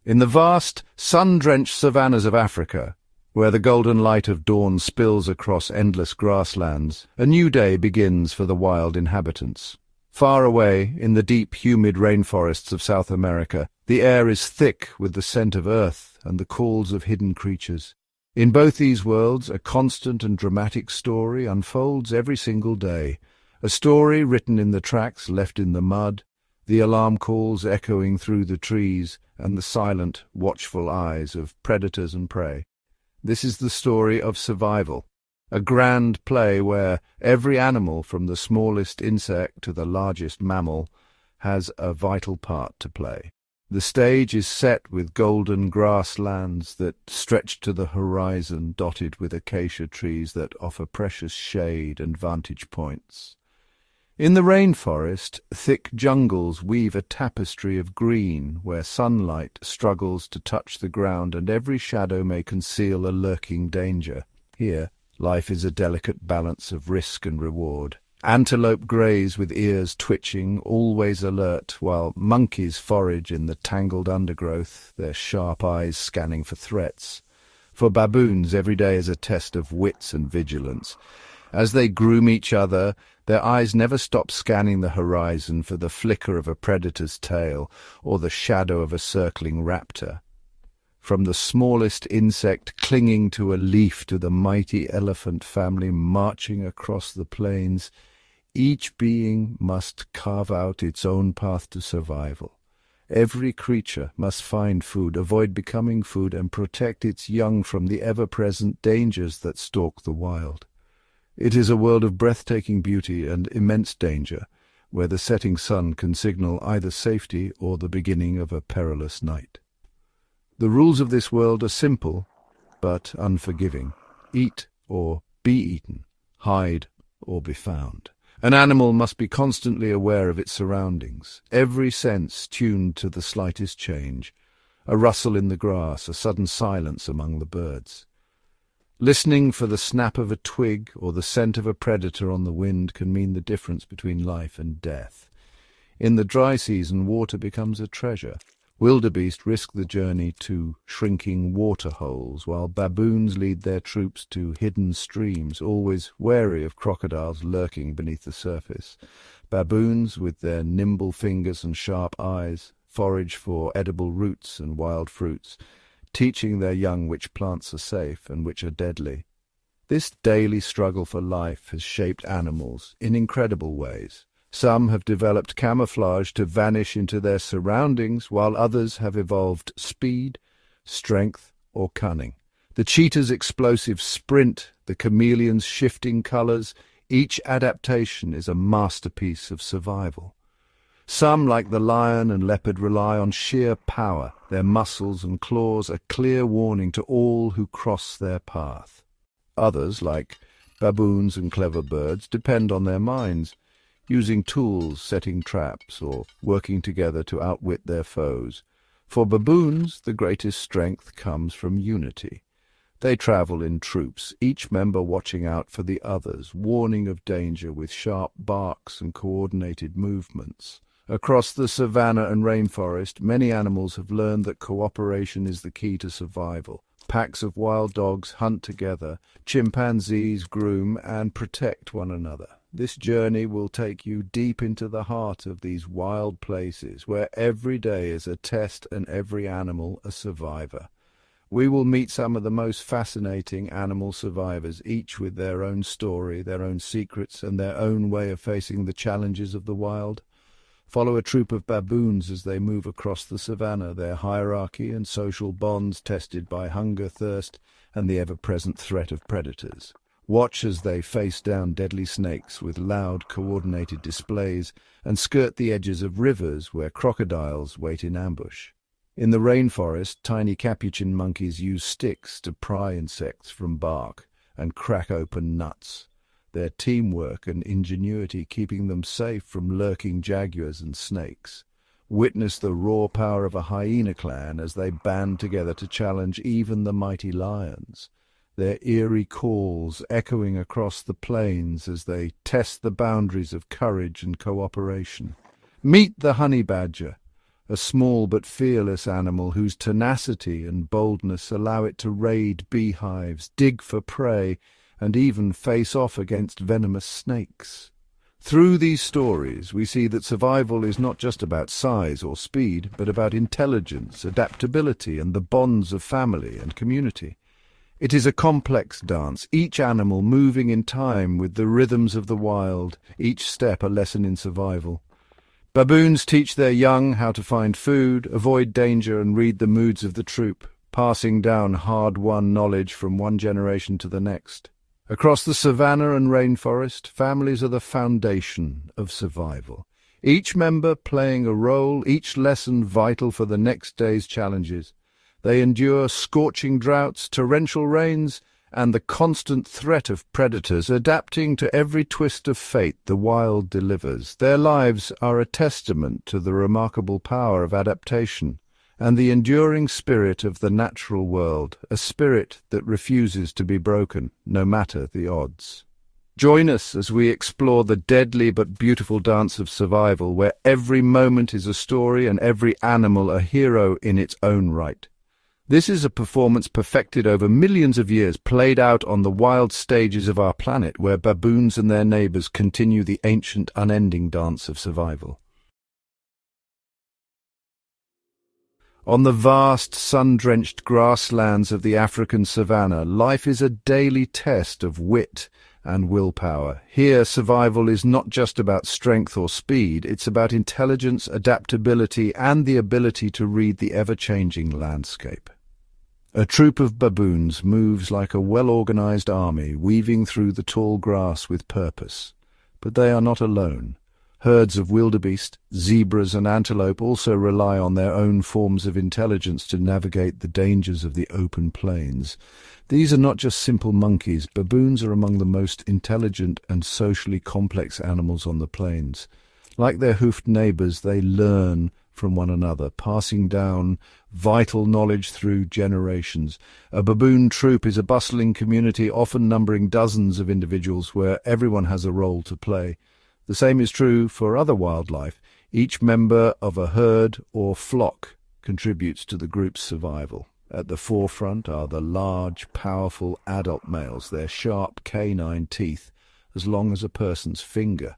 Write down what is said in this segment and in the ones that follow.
In the vast, sun-drenched savannas of Africa, where the golden light of dawn spills across endless grasslands, a new day begins for the wild inhabitants. Far away, in the deep, humid rainforests of South America, the air is thick with the scent of earth and the calls of hidden creatures. In both these worlds, a constant and dramatic story unfolds every single day, a story written in the tracks left in the mud, the alarm calls echoing through the trees, and the silent, watchful eyes of predators and prey. This is the story of survival, a grand play where every animal, from the smallest insect to the largest mammal, has a vital part to play. The stage is set with golden grasslands that stretch to the horizon, dotted with acacia trees that offer precious shade and vantage points. In the rainforest, thick jungles weave a tapestry of green where sunlight struggles to touch the ground and every shadow may conceal a lurking danger. Here, life is a delicate balance of risk and reward. Antelope graze with ears twitching, always alert, while monkeys forage in the tangled undergrowth, their sharp eyes scanning for threats. For baboons, every day is a test of wits and vigilance. As they groom each other, their eyes never stop scanning the horizon for the flicker of a predator's tail or the shadow of a circling raptor. From the smallest insect clinging to a leaf to the mighty elephant family marching across the plains, each being must carve out its own path to survival. Every creature must find food, avoid becoming food, and protect its young from the ever-present dangers that stalk the wild. It is a world of breathtaking beauty and immense danger, where the setting sun can signal either safety or the beginning of a perilous night. The rules of this world are simple, but unforgiving. Eat or be eaten, hide or be found. An animal must be constantly aware of its surroundings, every sense tuned to the slightest change, a rustle in the grass, a sudden silence among the birds. Listening for the snap of a twig or the scent of a predator on the wind can mean the difference between life and death. In the dry season, water becomes a treasure. Wildebeest risk the journey to shrinking water holes, while baboons lead their troops to hidden streams, always wary of crocodiles lurking beneath the surface. Baboons, with their nimble fingers and sharp eyes, forage for edible roots and wild fruits, teaching their young which plants are safe and which are deadly. This daily struggle for life has shaped animals in incredible ways. Some have developed camouflage to vanish into their surroundings, while others have evolved speed, strength, or cunning. The cheetah's explosive sprint, the chameleon's shifting colors, each adaptation is a masterpiece of survival. Some, like the lion and leopard, rely on sheer power. Their muscles and claws a clear warning to all who cross their path. Others, like baboons and clever birds, depend on their minds, using tools, setting traps, or working together to outwit their foes. For baboons, the greatest strength comes from unity. They travel in troops, each member watching out for the others, warning of danger with sharp barks and coordinated movements. Across the savanna and rainforest, many animals have learned that cooperation is the key to survival. Packs of wild dogs hunt together, chimpanzees groom and protect one another. This journey will take you deep into the heart of these wild places, where every day is a test and every animal a survivor. We will meet some of the most fascinating animal survivors, each with their own story, their own secrets, and their own way of facing the challenges of the wild. Follow a troop of baboons as they move across the savanna, their hierarchy and social bonds tested by hunger, thirst, and the ever-present threat of predators. Watch as they face down deadly snakes with loud, coordinated displays and skirt the edges of rivers where crocodiles wait in ambush. In the rainforest, tiny capuchin monkeys use sticks to pry insects from bark and crack open nuts, their teamwork and ingenuity keeping them safe from lurking jaguars and snakes. Witness the raw power of a hyena clan as they band together to challenge even the mighty lions, their eerie calls echoing across the plains as they test the boundaries of courage and cooperation. Meet the honey badger, a small but fearless animal whose tenacity and boldness allow it to raid beehives, dig for prey, and even face off against venomous snakes. Through these stories, we see that survival is not just about size or speed, but about intelligence, adaptability, and the bonds of family and community. It is a complex dance, each animal moving in time with the rhythms of the wild, each step a lesson in survival. Baboons teach their young how to find food, avoid danger, and read the moods of the troop, passing down hard-won knowledge from one generation to the next. Across the savanna and rainforest, families are the foundation of survival. Each member playing a role, each lesson vital for the next day's challenges. They endure scorching droughts, torrential rains, and the constant threat of predators, adapting to every twist of fate the wild delivers. Their lives are a testament to the remarkable power of adaptation and the enduring spirit of the natural world, a spirit that refuses to be broken, no matter the odds. Join us as we explore the deadly but beautiful dance of survival, where every moment is a story and every animal a hero in its own right. This is a performance perfected over millions of years, played out on the wild stages of our planet, where baboons and their neighbors continue the ancient, unending dance of survival. On the vast, sun-drenched grasslands of the African savanna, life is a daily test of wit and willpower. Here, survival is not just about strength or speed, it's about intelligence, adaptability, and the ability to read the ever-changing landscape. A troop of baboons moves like a well-organized army, weaving through the tall grass with purpose. But they are not alone. Herds of wildebeest, zebras, and antelope also rely on their own forms of intelligence to navigate the dangers of the open plains. These are not just simple monkeys. Baboons are among the most intelligent and socially complex animals on the plains. Like their hoofed neighbors, they learn from one another, passing down vital knowledge through generations. A baboon troop is a bustling community, often numbering dozens of individuals, where everyone has a role to play. The same is true for other wildlife. Each member of a herd or flock contributes to the group's survival. At the forefront are the large, powerful adult males, their sharp canine teeth as long as a person's finger.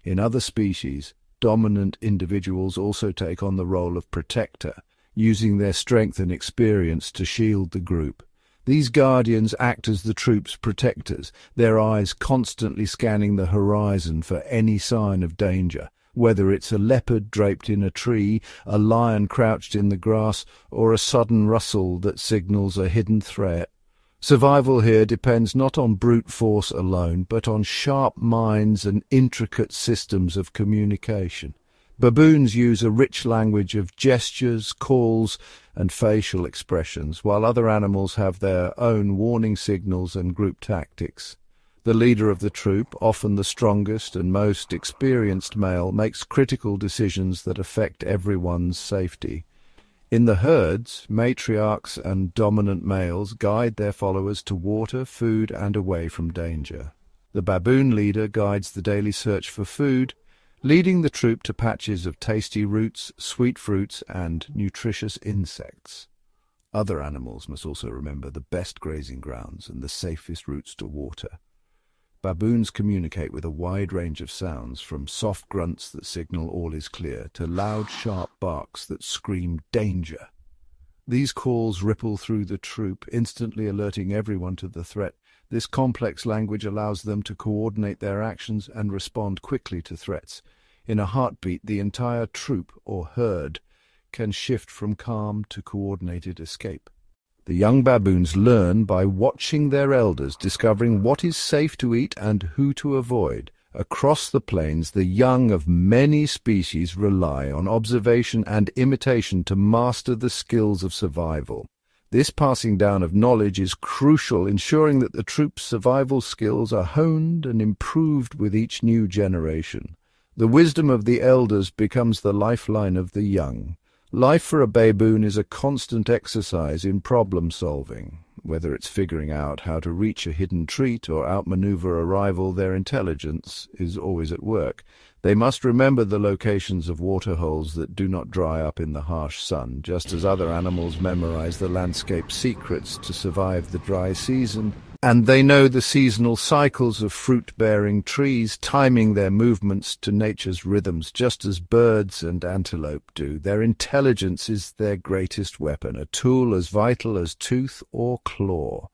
In other species, dominant individuals also take on the role of protector, using their strength and experience to shield the group. These guardians act as the troop's protectors, their eyes constantly scanning the horizon for any sign of danger, whether it's a leopard draped in a tree, a lion crouched in the grass, or a sudden rustle that signals a hidden threat. Survival here depends not on brute force alone, but on sharp minds and intricate systems of communication. Baboons use a rich language of gestures, calls, and facial expressions, while other animals have their own warning signals and group tactics. The leader of the troop, often the strongest and most experienced male, makes critical decisions that affect everyone's safety. In the herds, matriarchs and dominant males guide their followers to water, food, and away from danger. The baboon leader guides the daily search for food, leading the troop to patches of tasty roots, sweet fruits, and nutritious insects. Other animals must also remember the best grazing grounds and the safest routes to water. Baboons communicate with a wide range of sounds, from soft grunts that signal all is clear to loud, sharp barks that scream danger. These calls ripple through the troop, instantly alerting everyone to the threat. This complex language allows them to coordinate their actions and respond quickly to threats. In a heartbeat, the entire troop, or herd, can shift from calm to coordinated escape. The young baboons learn by watching their elders, discovering what is safe to eat and who to avoid. Across the plains, the young of many species rely on observation and imitation to master the skills of survival. This passing down of knowledge is crucial, ensuring that the troop's survival skills are honed and improved with each new generation. The wisdom of the elders becomes the lifeline of the young. Life for a baboon is a constant exercise in problem-solving. Whether it's figuring out how to reach a hidden treat or outmaneuver a rival, their intelligence is always at work. They must remember the locations of waterholes that do not dry up in the harsh sun, just as other animals memorize the landscape secrets to survive the dry season. And they know the seasonal cycles of fruit-bearing trees, timing their movements to nature's rhythms, just as birds and antelope do. Their intelligence is their greatest weapon, a tool as vital as tooth or claw.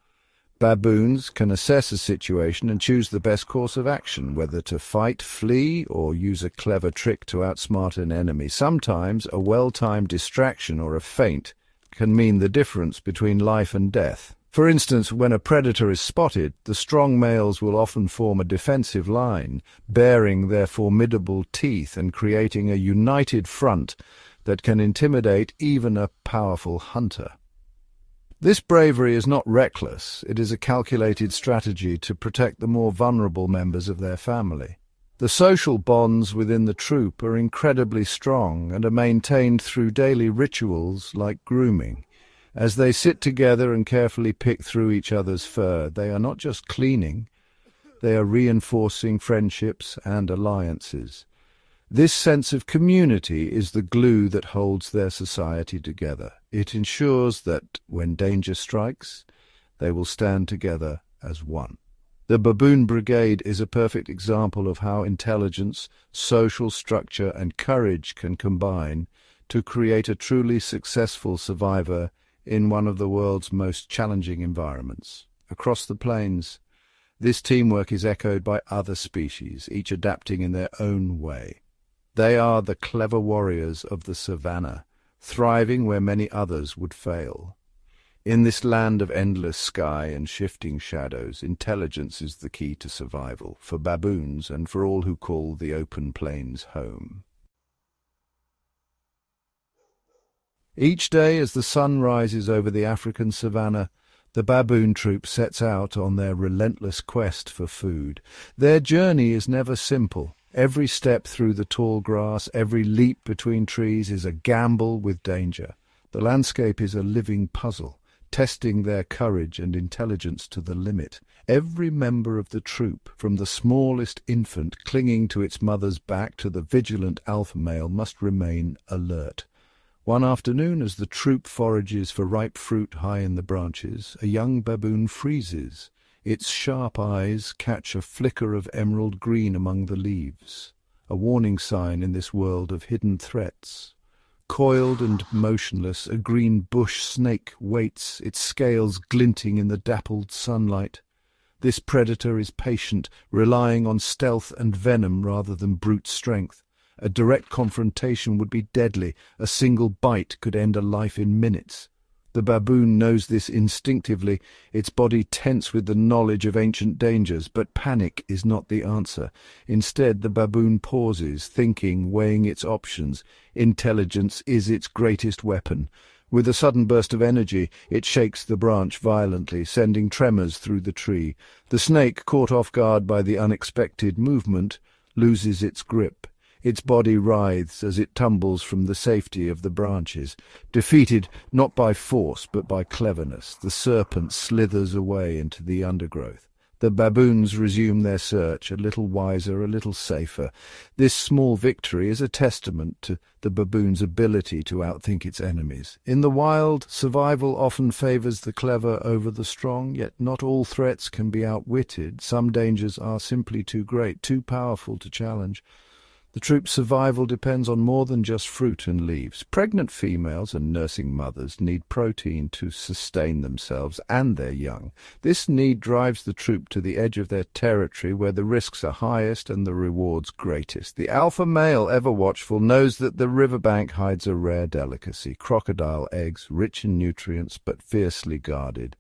Baboons can assess a situation and choose the best course of action, whether to fight, flee, or use a clever trick to outsmart an enemy. Sometimes a well-timed distraction or a feint can mean the difference between life and death. For instance, when a predator is spotted, the strong males will often form a defensive line, baring their formidable teeth and creating a united front that can intimidate even a powerful hunter. This bravery is not reckless, it is a calculated strategy to protect the more vulnerable members of their family. The social bonds within the troop are incredibly strong and are maintained through daily rituals like grooming. As they sit together and carefully pick through each other's fur, they are not just cleaning, they are reinforcing friendships and alliances. This sense of community is the glue that holds their society together. It ensures that, when danger strikes, they will stand together as one. The Baboon Brigade is a perfect example of how intelligence, social structure, and courage can combine to create a truly successful survivor in one of the world's most challenging environments. Across the plains, this teamwork is echoed by other species, each adapting in their own way. They are the clever warriors of the Savanna, thriving where many others would fail. In this land of endless sky and shifting shadows, intelligence is the key to survival, for baboons and for all who call the open plains home. Each day as the sun rises over the African savanna, the baboon troop sets out on their relentless quest for food. Their journey is never simple. Every step through the tall grass, every leap between trees is a gamble with danger. The landscape is a living puzzle, testing their courage and intelligence to the limit. Every member of the troop, from the smallest infant clinging to its mother's back to the vigilant alpha male, must remain alert. One afternoon, as the troop forages for ripe fruit high in the branches, a young baboon freezes. Its sharp eyes catch a flicker of emerald green among the leaves, a warning sign in this world of hidden threats. Coiled and motionless, a green bush snake waits, its scales glinting in the dappled sunlight. This predator is patient, relying on stealth and venom rather than brute strength. A direct confrontation would be deadly. A single bite could end a life in minutes. The baboon knows this instinctively, its body tense with the knowledge of ancient dangers, but panic is not the answer. Instead, the baboon pauses, thinking, weighing its options. Intelligence is its greatest weapon. With a sudden burst of energy, it shakes the branch violently, sending tremors through the tree. The snake, caught off guard by the unexpected movement, loses its grip. Its body writhes as it tumbles from the safety of the branches. Defeated not by force but by cleverness, the serpent slithers away into the undergrowth. The baboons resume their search, a little wiser, a little safer. This small victory is a testament to the baboon's ability to outthink its enemies. In the wild, survival often favors the clever over the strong, yet not all threats can be outwitted. Some dangers are simply too great, too powerful to challenge. The troop's survival depends on more than just fruit and leaves. Pregnant females and nursing mothers need protein to sustain themselves and their young. This need drives the troop to the edge of their territory where the risks are highest and the rewards greatest. The alpha male, ever watchful, knows that the riverbank hides a rare delicacy, crocodile eggs, rich in nutrients but fiercely guarded.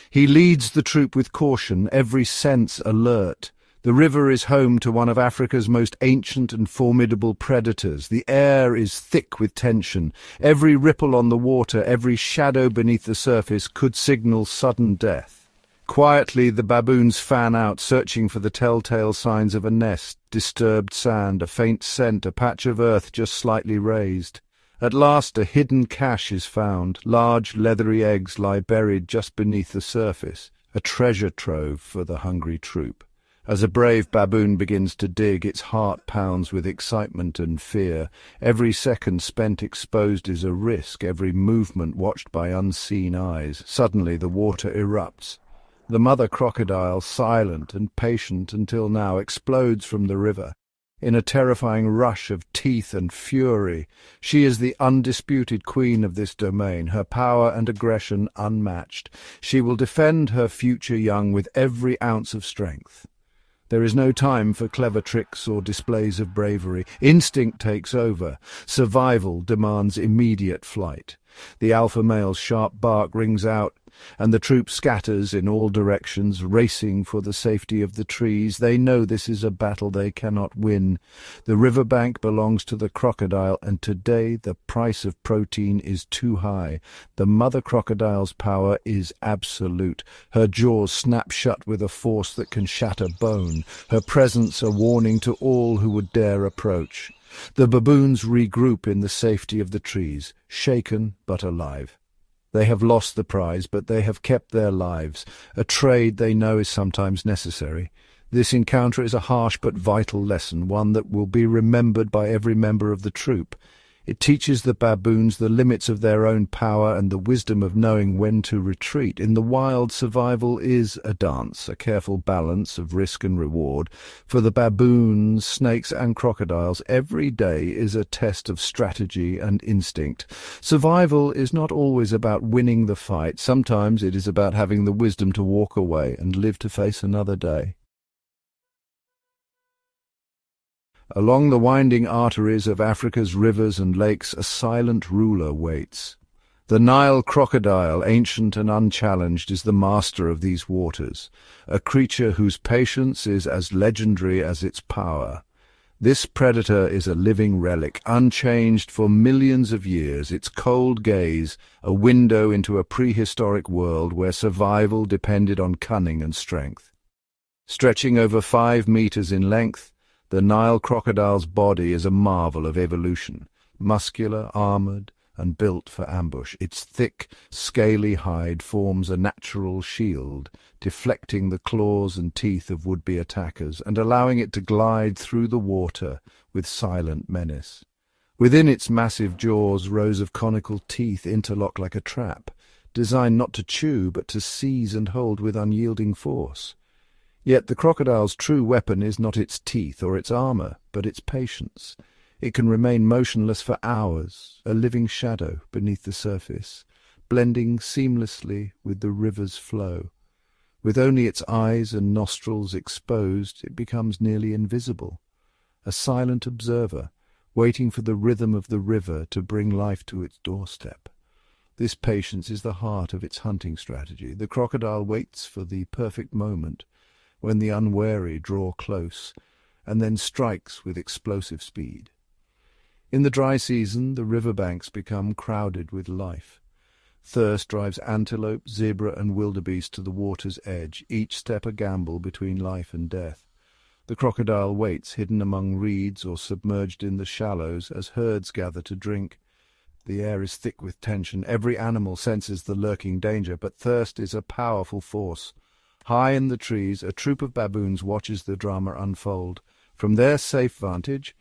He leads the troop with caution, every sense alert. The river is home to one of Africa's most ancient and formidable predators. The air is thick with tension. Every ripple on the water, every shadow beneath the surface could signal sudden death. Quietly, the baboons fan out, searching for the telltale signs of a nest, disturbed sand, a faint scent, a patch of earth just slightly raised. At last, a hidden cache is found. Large, leathery eggs lie buried just beneath the surface, a treasure trove for the hungry troop. As a brave baboon begins to dig, its heart pounds with excitement and fear. Every second spent exposed is a risk, every movement watched by unseen eyes. Suddenly the water erupts. The mother crocodile, silent and patient until now, explodes from the river. In a terrifying rush of teeth and fury, she is the undisputed queen of this domain, her power and aggression unmatched. She will defend her future young with every ounce of strength. There is no time for clever tricks or displays of bravery. Instinct takes over. Survival demands immediate flight. The alpha male's sharp bark rings out, and the troop scatters in all directions, racing for the safety of the trees. They know this is a battle they cannot win. The riverbank belongs to the crocodile, and today the price of protein is too high. The mother crocodile's power is absolute. Her jaws snap shut with a force that can shatter bone. Her presence a warning to all who would dare approach. The baboons regroup in the safety of the trees, shaken but alive. They have lost the prize, but they have kept their lives. A trade they know is sometimes necessary. This encounter is a harsh but vital lesson, one that will be remembered by every member of the troop. It teaches the baboons the limits of their own power and the wisdom of knowing when to retreat. In the wild, survival is a dance, a careful balance of risk and reward. For the baboons, snakes and crocodiles, every day is a test of strategy and instinct. Survival is not always about winning the fight. Sometimes it is about having the wisdom to walk away and live to face another day. Along the winding arteries of Africa's rivers and lakes, a silent ruler waits. The Nile crocodile, ancient and unchallenged, is the master of these waters, a creature whose patience is as legendary as its power. This predator is a living relic, unchanged for millions of years, its cold gaze a window into a prehistoric world where survival depended on cunning and strength. Stretching over 5 meters in length, the Nile crocodile's body is a marvel of evolution, muscular, armored, and built for ambush. Its thick, scaly hide forms a natural shield, deflecting the claws and teeth of would-be attackers and allowing it to glide through the water with silent menace. Within its massive jaws, rows of conical teeth interlock like a trap, designed not to chew but to seize and hold with unyielding force. Yet the crocodile's true weapon is not its teeth or its armor, but its patience. It can remain motionless for hours, a living shadow beneath the surface, blending seamlessly with the river's flow. With only its eyes and nostrils exposed, it becomes nearly invisible, a silent observer, waiting for the rhythm of the river to bring life to its doorstep. This patience is the heart of its hunting strategy. The crocodile waits for the perfect moment, when the unwary draw close, and then strikes with explosive speed. In the dry season, the riverbanks become crowded with life. Thirst drives antelope, zebra, and wildebeest to the water's edge, each step a gamble between life and death. The crocodile waits, hidden among reeds or submerged in the shallows, as herds gather to drink. The air is thick with tension. Every animal senses the lurking danger, but thirst is a powerful force. High in the trees, a troop of baboons watches the drama unfold. From their safe vantage,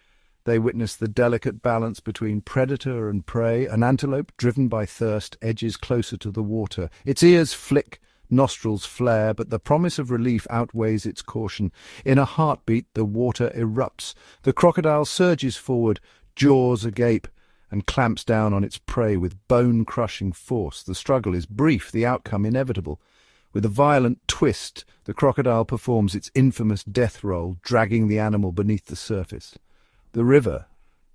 they witness the delicate balance between predator and prey. An antelope, driven by thirst, edges closer to the water. Its ears flick, nostrils flare, but the promise of relief outweighs its caution. In a heartbeat, the water erupts. The crocodile surges forward, jaws agape, and clamps down on its prey with bone-crushing force. The struggle is brief, the outcome inevitable. With a violent twist, the crocodile performs its infamous death roll, dragging the animal beneath the surface. The river,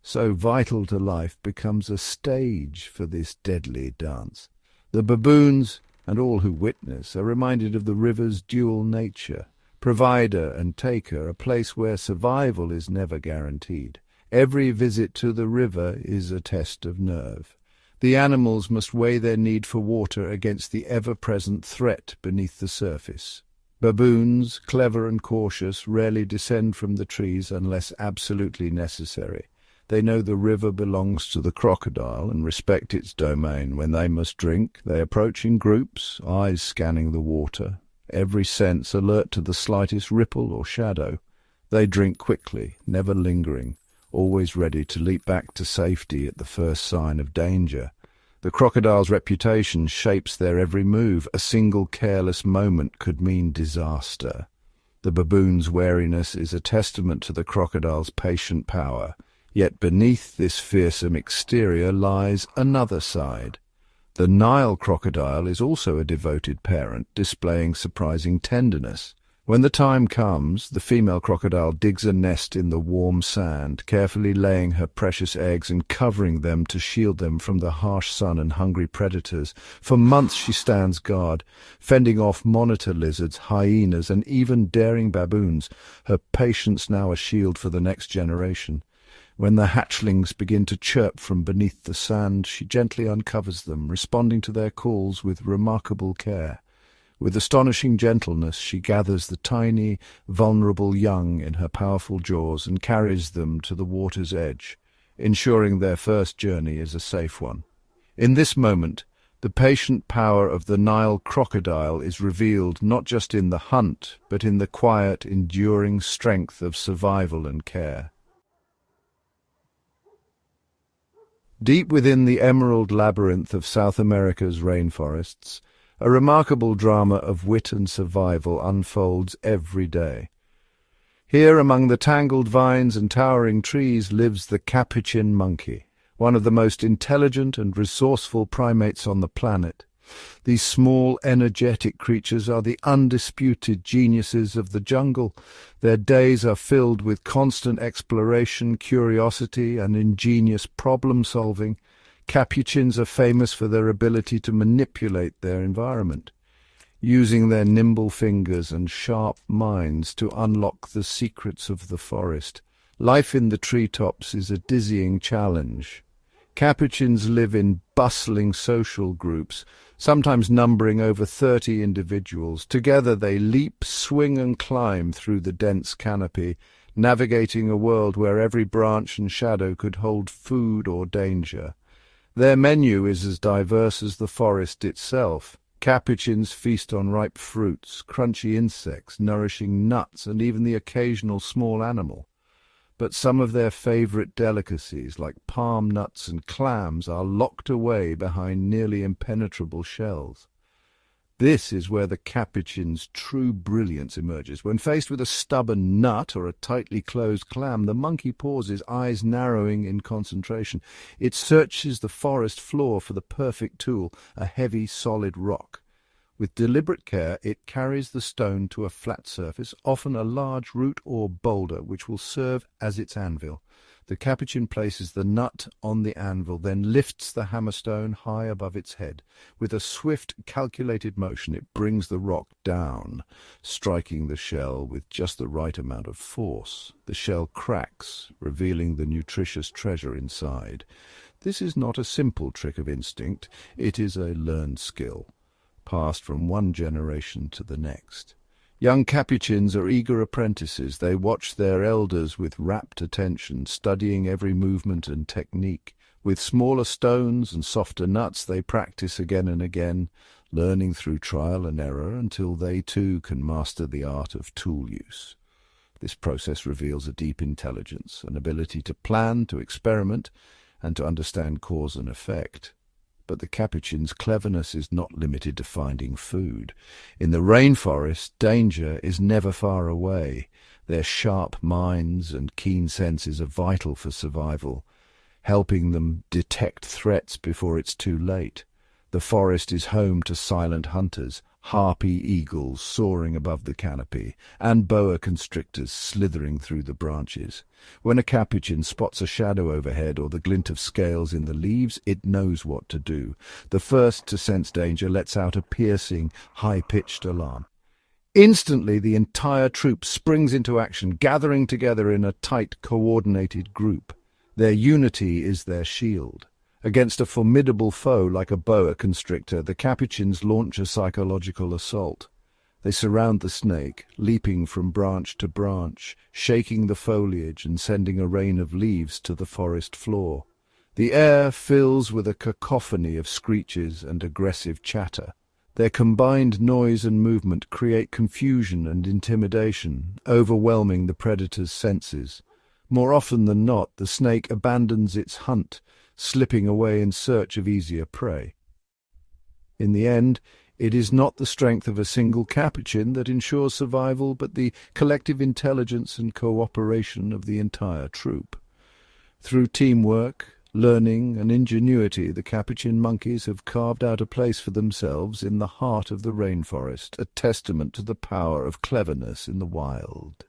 so vital to life, becomes a stage for this deadly dance. The baboons, and all who witness, are reminded of the river's dual nature, provider and taker, a place where survival is never guaranteed. Every visit to the river is a test of nerve. The animals must weigh their need for water against the ever-present threat beneath the surface. Baboons, clever and cautious, rarely descend from the trees unless absolutely necessary. They know the river belongs to the crocodile and respect its domain. When they must drink, they approach in groups, eyes scanning the water, every sense alert to the slightest ripple or shadow. They drink quickly, never lingering, always ready to leap back to safety at the first sign of danger. The crocodile's reputation shapes their every move. A single careless moment could mean disaster. The baboon's wariness is a testament to the crocodile's patient power. Yet beneath this fearsome exterior lies another side. The Nile crocodile is also a devoted parent, displaying surprising tenderness. When the time comes, the female crocodile digs a nest in the warm sand, carefully laying her precious eggs and covering them to shield them from the harsh sun and hungry predators. For months she stands guard, fending off monitor lizards, hyenas, and even daring baboons, her patience now a shield for the next generation. When the hatchlings begin to chirp from beneath the sand, she gently uncovers them, responding to their calls with remarkable care. With astonishing gentleness, she gathers the tiny, vulnerable young in her powerful jaws and carries them to the water's edge, ensuring their first journey is a safe one. In this moment, the patient power of the Nile crocodile is revealed not just in the hunt, but in the quiet, enduring strength of survival and care. Deep within the emerald labyrinth of South America's rainforests, a remarkable drama of wit and survival unfolds every day. Here, among the tangled vines and towering trees, lives the Capuchin monkey, one of the most intelligent and resourceful primates on the planet. These small, energetic creatures are the undisputed geniuses of the jungle. Their days are filled with constant exploration, curiosity, and ingenious problem-solving. Capuchins are famous for their ability to manipulate their environment, using their nimble fingers and sharp minds to unlock the secrets of the forest. Life in the treetops is a dizzying challenge. Capuchins live in bustling social groups, sometimes numbering over 30 individuals. Together they leap, swing and climb through the dense canopy, navigating a world where every branch and shadow could hold food or danger. Their menu is as diverse as the forest itself. Capuchins feast on ripe fruits, crunchy insects, nourishing nuts, and even the occasional small animal. But some of their favorite delicacies, like palm nuts and clams, are locked away behind nearly impenetrable shells. This is where the capuchin's true brilliance emerges. When faced with a stubborn nut or a tightly closed clam, the monkey pauses, eyes narrowing in concentration. It searches the forest floor for the perfect tool, a heavy, solid rock. With deliberate care, it carries the stone to a flat surface, often a large root or boulder, which will serve as its anvil. The capuchin places the nut on the anvil, then lifts the hammerstone high above its head. With a swift, calculated motion, it brings the rock down, striking the shell with just the right amount of force. The shell cracks, revealing the nutritious treasure inside. This is not a simple trick of instinct. It is a learned skill, passed from one generation to the next. Young capuchins are eager apprentices. They watch their elders with rapt attention, studying every movement and technique. With smaller stones and softer nuts, they practice again and again, learning through trial and error until they too can master the art of tool use. This process reveals a deep intelligence, an ability to plan, to experiment, and to understand cause and effect. But the capuchin's cleverness is not limited to finding food. In the rainforest, danger is never far away. Their sharp minds and keen senses are vital for survival, helping them detect threats before it's too late. The forest is home to silent hunters, harpy eagles soaring above the canopy, and boa constrictors slithering through the branches. When a capuchin spots a shadow overhead or the glint of scales in the leaves, it knows what to do. The first to sense danger lets out a piercing, high-pitched alarm. Instantly, the entire troop springs into action, gathering together in a tight, coordinated group. Their unity is their shield. Against a formidable foe like a boa constrictor, the capuchins launch a psychological assault. They surround the snake, leaping from branch to branch, shaking the foliage and sending a rain of leaves to the forest floor. The air fills with a cacophony of screeches and aggressive chatter. Their combined noise and movement create confusion and intimidation, overwhelming the predator's senses. More often than not, the snake abandons its hunt, slipping away in search of easier prey. In the end, it is not the strength of a single Capuchin that ensures survival, but the collective intelligence and cooperation of the entire troop. Through teamwork, learning, and ingenuity, the Capuchin monkeys have carved out a place for themselves in the heart of the rainforest, a testament to the power of cleverness in the wild.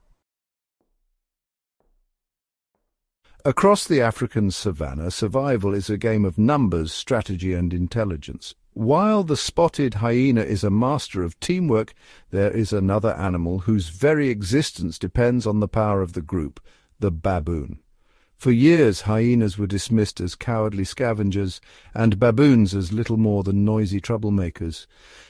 Across the African savanna, survival is a game of numbers, strategy, and intelligence. While the spotted hyena is a master of teamwork, there is another animal whose very existence depends on the power of the group, the baboon. For years, hyenas were dismissed as cowardly scavengers, and baboons as little more than noisy troublemakers.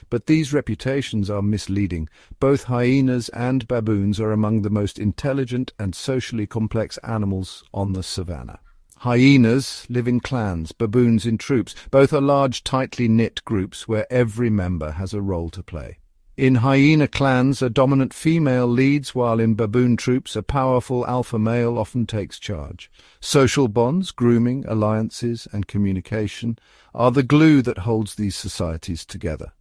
But these reputations are misleading. Both hyenas and baboons are among the most intelligent and socially complex animals on the savanna. Hyenas live in clans, baboons in troops. Both are large, tightly knit groups where every member has a role to play. In hyena clans, a dominant female leads, while in baboon troops, a powerful alpha male often takes charge. Social bonds, grooming, alliances, and communication are the glue that holds these societies together.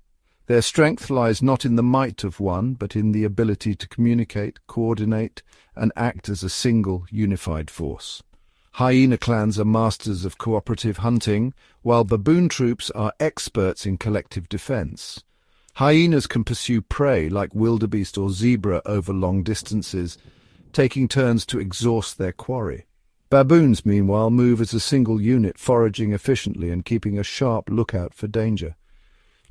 Their strength lies not in the might of one, but in the ability to communicate, coordinate, and act as a single, unified force. Hyena clans are masters of cooperative hunting, while baboon troops are experts in collective defense. Hyenas can pursue prey like wildebeest or zebra over long distances, taking turns to exhaust their quarry. Baboons, meanwhile, move as a single unit, foraging efficiently and keeping a sharp lookout for danger.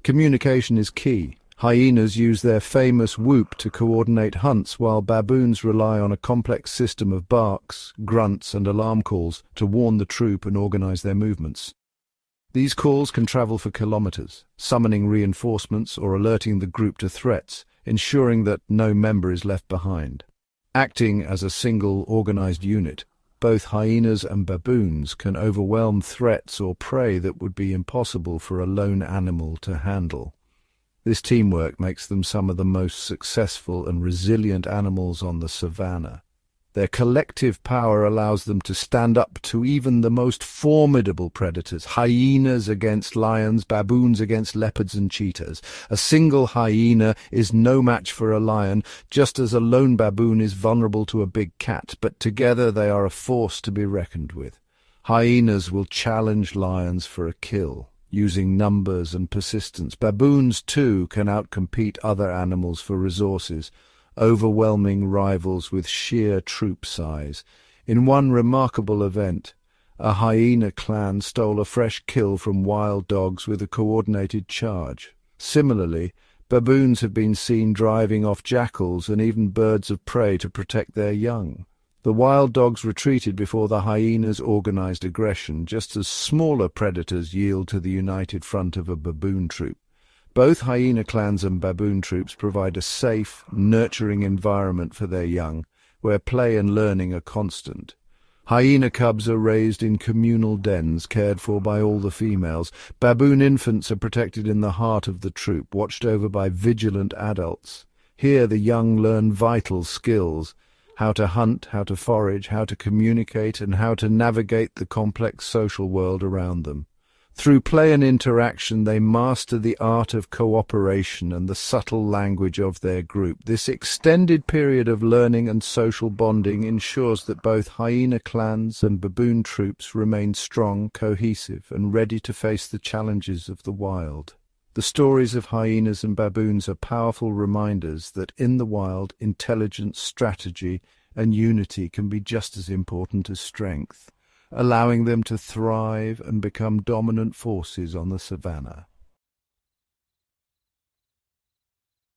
Communication is key. Hyenas use their famous whoop to coordinate hunts, while baboons rely on a complex system of barks, grunts, and alarm calls to warn the troop and organize their movements. These calls can travel for kilometers, summoning reinforcements or alerting the group to threats, ensuring that no member is left behind. Acting as a single organized unit, both hyenas and baboons can overwhelm threats or prey that would be impossible for a lone animal to handle. This teamwork makes them some of the most successful and resilient animals on the savanna. Their collective power allows them to stand up to even the most formidable predators, hyenas against lions, baboons against leopards and cheetahs. A single hyena is no match for a lion, just as a lone baboon is vulnerable to a big cat, but together they are a force to be reckoned with. Hyenas will challenge lions for a kill, using numbers and persistence. Baboons, too, can outcompete other animals for resources, overwhelming rivals with sheer troop size. In one remarkable event, a hyena clan stole a fresh kill from wild dogs with a coordinated charge. Similarly, baboons have been seen driving off jackals and even birds of prey to protect their young. The wild dogs retreated before the hyenas organized aggression, just as smaller predators yield to the united front of a baboon troop. Both hyena clans and baboon troops provide a safe, nurturing environment for their young, where play and learning are constant. Hyena cubs are raised in communal dens, cared for by all the females. Baboon infants are protected in the heart of the troop, watched over by vigilant adults. Here the young learn vital skills: how to hunt, how to forage, how to communicate, and how to navigate the complex social world around them. Through play and interaction, they master the art of cooperation and the subtle language of their group. This extended period of learning and social bonding ensures that both hyena clans and baboon troops remain strong, cohesive, and ready to face the challenges of the wild. The stories of hyenas and baboons are powerful reminders that in the wild, intelligence, strategy, and unity can be just as important as strength, allowing them to thrive and become dominant forces on the savanna.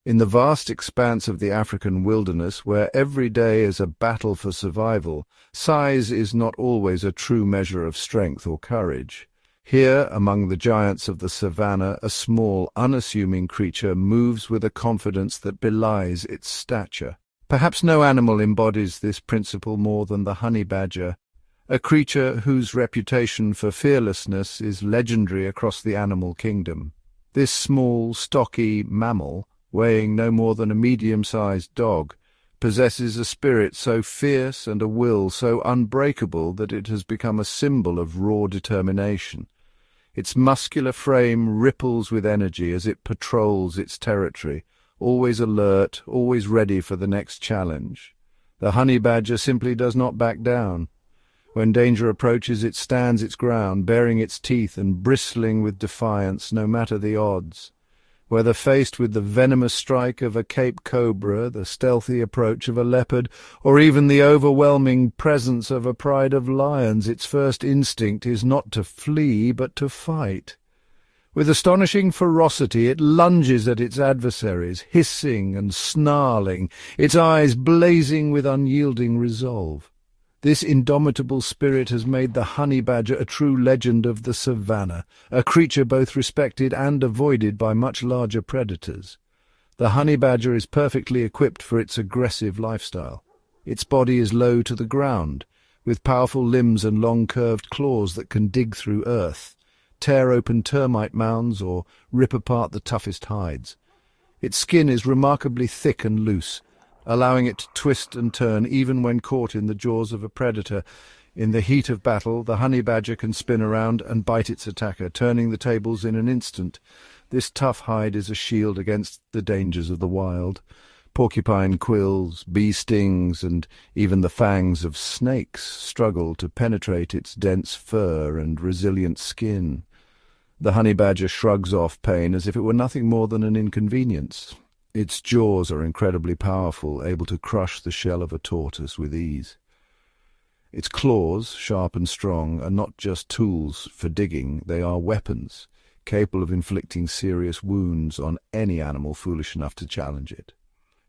In the vast expanse of the African wilderness, where every day is a battle for survival, size is not always a true measure of strength or courage. Here, among the giants of the savanna, a small, unassuming creature moves with a confidence that belies its stature. Perhaps no animal embodies this principle more than the honey badger, a creature whose reputation for fearlessness is legendary across the animal kingdom. This small, stocky mammal, weighing no more than a medium-sized dog, possesses a spirit so fierce and a will so unbreakable that it has become a symbol of raw determination. Its muscular frame ripples with energy as it patrols its territory, always alert, always ready for the next challenge. The honey badger simply does not back down. When danger approaches, it stands its ground, baring its teeth and bristling with defiance, no matter the odds. Whether faced with the venomous strike of a Cape cobra, the stealthy approach of a leopard, or even the overwhelming presence of a pride of lions, its first instinct is not to flee, but to fight. With astonishing ferocity, it lunges at its adversaries, hissing and snarling, its eyes blazing with unyielding resolve. This indomitable spirit has made the honey badger a true legend of the Savanna, a creature both respected and avoided by much larger predators. The honey badger is perfectly equipped for its aggressive lifestyle. Its body is low to the ground, with powerful limbs and long curved claws that can dig through earth, tear open termite mounds, or rip apart the toughest hides. Its skin is remarkably thick and loose, allowing it to twist and turn even when caught in the jaws of a predator. In the heat of battle, the honey badger can spin around and bite its attacker, turning the tables in an instant. This tough hide is a shield against the dangers of the wild. Porcupine quills, bee stings, and even the fangs of snakes struggle to penetrate its dense fur and resilient skin. The honey badger shrugs off pain as if it were nothing more than an inconvenience. Its jaws are incredibly powerful, able to crush the shell of a tortoise with ease. Its claws, sharp and strong, are not just tools for digging, they are weapons, capable of inflicting serious wounds on any animal foolish enough to challenge it.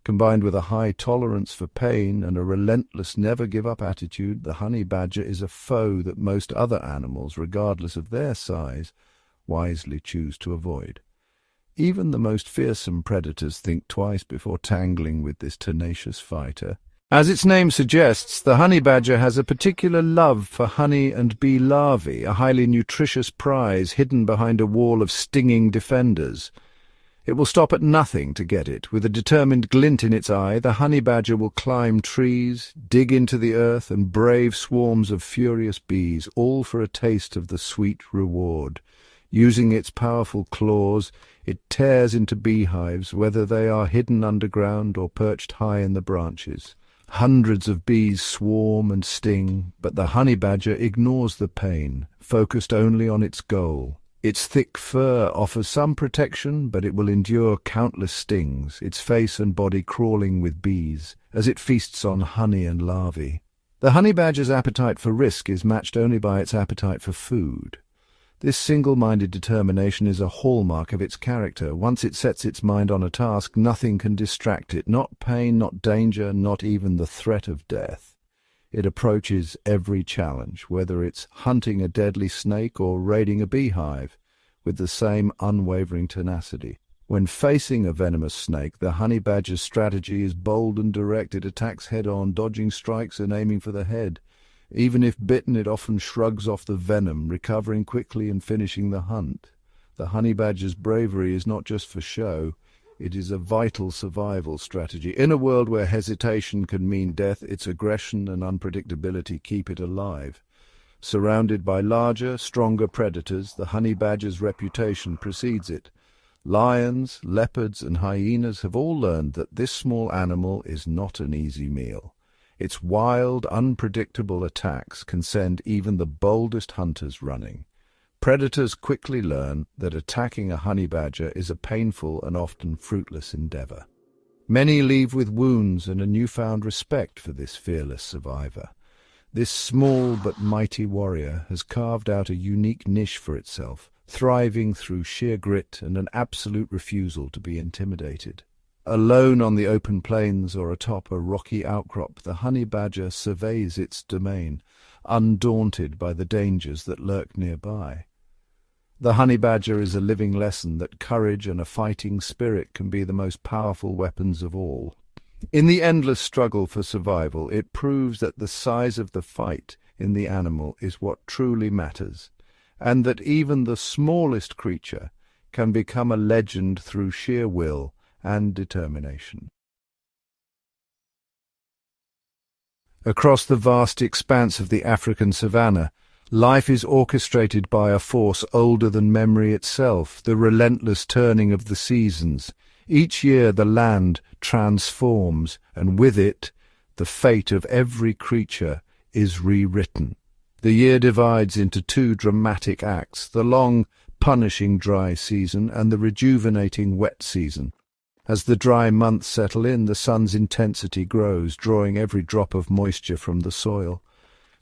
Combined with a high tolerance for pain and a relentless never-give-up attitude, the honey badger is a foe that most other animals, regardless of their size, wisely choose to avoid. Even the most fearsome predators think twice before tangling with this tenacious fighter. As its name suggests, the honey badger has a particular love for honey and bee larvae, a highly nutritious prize hidden behind a wall of stinging defenders. It will stop at nothing to get it. With a determined glint in its eye, the honey badger will climb trees, dig into the earth, and brave swarms of furious bees, all for a taste of the sweet reward. Using its powerful claws, it tears into beehives, whether they are hidden underground or perched high in the branches. Hundreds of bees swarm and sting, but the honey badger ignores the pain, focused only on its goal. Its thick fur offers some protection, but it will endure countless stings, its face and body crawling with bees, as it feasts on honey and larvae. The honey badger's appetite for risk is matched only by its appetite for food. This single-minded determination is a hallmark of its character. Once it sets its mind on a task, nothing can distract it, not pain, not danger, not even the threat of death. It approaches every challenge, whether it's hunting a deadly snake or raiding a beehive, with the same unwavering tenacity. When facing a venomous snake, the honey badger's strategy is bold and direct. It attacks head-on, dodging strikes and aiming for the head. Even if bitten, it often shrugs off the venom, recovering quickly and finishing the hunt. The honey badger's bravery is not just for show, it is a vital survival strategy. In a world where hesitation can mean death, its aggression and unpredictability keep it alive. Surrounded by larger, stronger predators, the honey badger's reputation precedes it. Lions, leopards, and hyenas have all learned that this small animal is not an easy meal. Its wild, unpredictable attacks can send even the boldest hunters running. Predators quickly learn that attacking a honey badger is a painful and often fruitless endeavor. Many leave with wounds and a newfound respect for this fearless survivor. This small but mighty warrior has carved out a unique niche for itself, thriving through sheer grit and an absolute refusal to be intimidated. Alone on the open plains or atop a rocky outcrop, the honey badger surveys its domain, undaunted by the dangers that lurk nearby. The honey badger is a living lesson that courage and a fighting spirit can be the most powerful weapons of all. In the endless struggle for survival, it proves that the size of the fight in the animal is what truly matters, and that even the smallest creature can become a legend through sheer will and determination. Across the vast expanse of the African savanna, life is orchestrated by a force older than memory itself, the relentless turning of the seasons. Each year the land transforms, and with it, the fate of every creature is rewritten. The year divides into two dramatic acts, the long, punishing dry season and the rejuvenating wet season. As the dry months settle in, the sun's intensity grows, drawing every drop of moisture from the soil.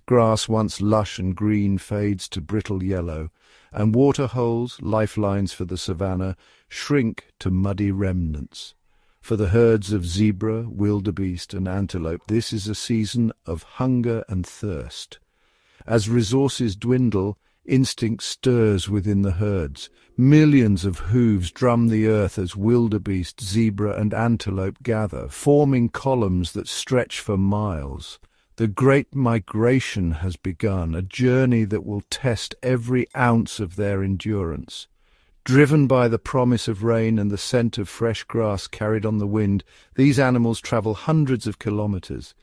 Grass once lush and green fades to brittle yellow, and waterholes, lifelines for the savanna, shrink to muddy remnants. For the herds of zebra, wildebeest and antelope, this is a season of hunger and thirst. As resources dwindle, instinct stirs within the herds. Millions of hooves drum the earth as wildebeest, zebra and antelope gather, forming columns that stretch for miles. The great migration has begun, a journey that will test every ounce of their endurance. Driven by the promise of rain and the scent of fresh grass carried on the wind, these animals travel hundreds of kilometers.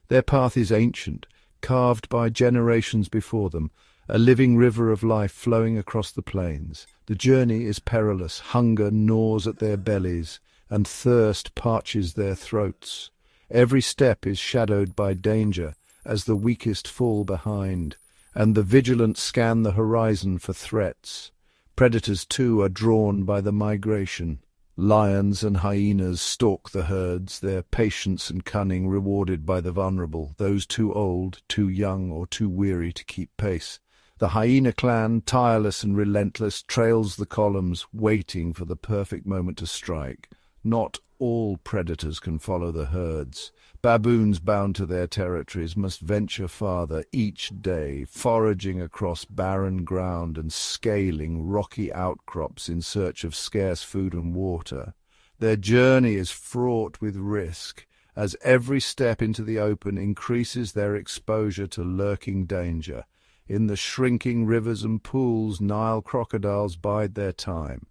Their path is ancient, carved by generations before them, a living river of life flowing across the plains. The journey is perilous, hunger gnaws at their bellies, and thirst parches their throats. Every step is shadowed by danger, as the weakest fall behind, and the vigilant scan the horizon for threats. Predators, too, are drawn by the migration. Lions and hyenas stalk the herds, their patience and cunning rewarded by the vulnerable, those too old, too young, or too weary to keep pace. The hyena clan, tireless and relentless, trails the columns, waiting for the perfect moment to strike. Not all predators can follow the herds. Baboons bound to their territories must venture farther each day, foraging across barren ground and scaling rocky outcrops in search of scarce food and water. Their journey is fraught with risk, as every step into the open increases their exposure to lurking danger. In the shrinking rivers and pools, Nile crocodiles bide their time.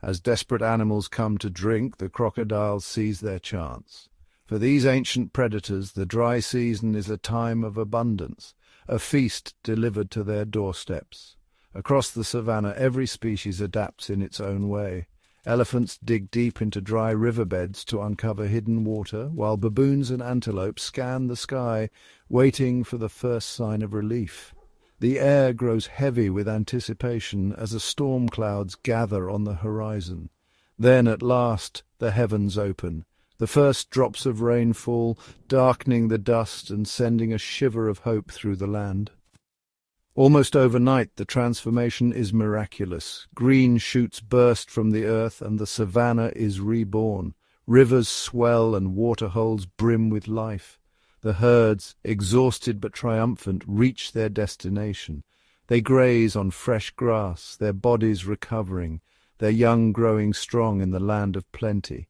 As desperate animals come to drink, the crocodiles seize their chance. For these ancient predators, the dry season is a time of abundance, a feast delivered to their doorsteps. Across the savanna, every species adapts in its own way. Elephants dig deep into dry riverbeds to uncover hidden water, while baboons and antelope scan the sky, waiting for the first sign of relief. The air grows heavy with anticipation as the storm clouds gather on the horizon. Then, at last, the heavens open. The first drops of rain fall, darkening the dust and sending a shiver of hope through the land. Almost overnight, the transformation is miraculous. Green shoots burst from the earth, and the savanna is reborn. Rivers swell and waterholes brim with life. The herds, exhausted but triumphant, reach their destination. They graze on fresh grass, their bodies recovering, their young growing strong in the land of plenty.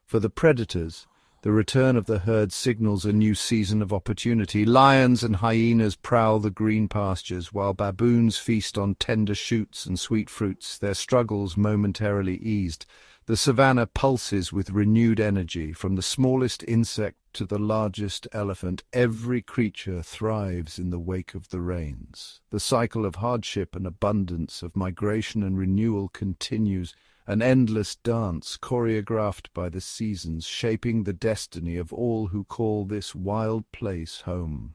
For the predators, the return of the herd signals a new season of opportunity. Lions and hyenas prowl the green pastures, while baboons feast on tender shoots and sweet fruits, their struggles momentarily eased. The savanna pulses with renewed energy. From the smallest insect to the largest elephant, every creature thrives in the wake of the rains. The cycle of hardship and abundance, of migration and renewal continues, an endless dance choreographed by the seasons, shaping the destiny of all who call this wild place home.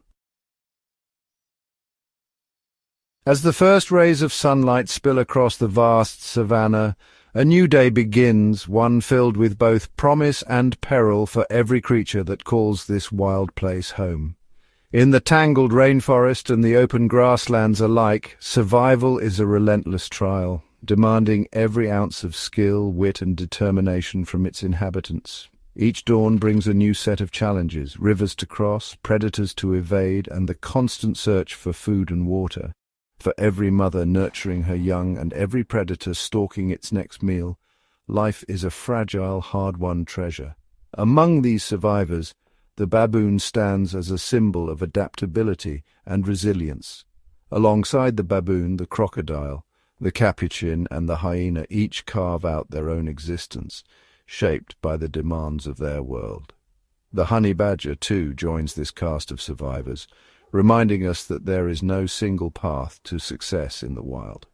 As the first rays of sunlight spill across the vast savanna, a new day begins, one filled with both promise and peril for every creature that calls this wild place home. In the tangled rainforest and the open grasslands alike, survival is a relentless trial, demanding every ounce of skill, wit and determination from its inhabitants. Each dawn brings a new set of challenges, rivers to cross, predators to evade, and the constant search for food and water. For every mother nurturing her young and every predator stalking its next meal, life is a fragile, hard-won treasure. Among these survivors, the baboon stands as a symbol of adaptability and resilience. Alongside the baboon, the crocodile, The Capuchin and the hyena each carve out their own existence, shaped by the demands of their world. The honey badger, too, joins this cast of survivors, reminding us that there is no single path to success in the wild.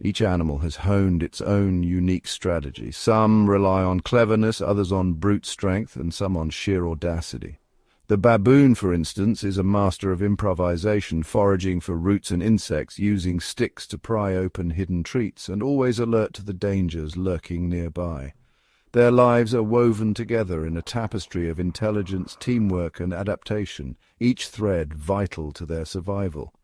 Each animal has honed its own unique strategy. Some rely on cleverness, others on brute strength, and some on sheer audacity. The baboon, for instance, is a master of improvisation, foraging for roots and insects, using sticks to pry open hidden treats, and always alert to the dangers lurking nearby. Their lives are woven together in a tapestry of intelligence, teamwork, and adaptation, each thread vital to their survival.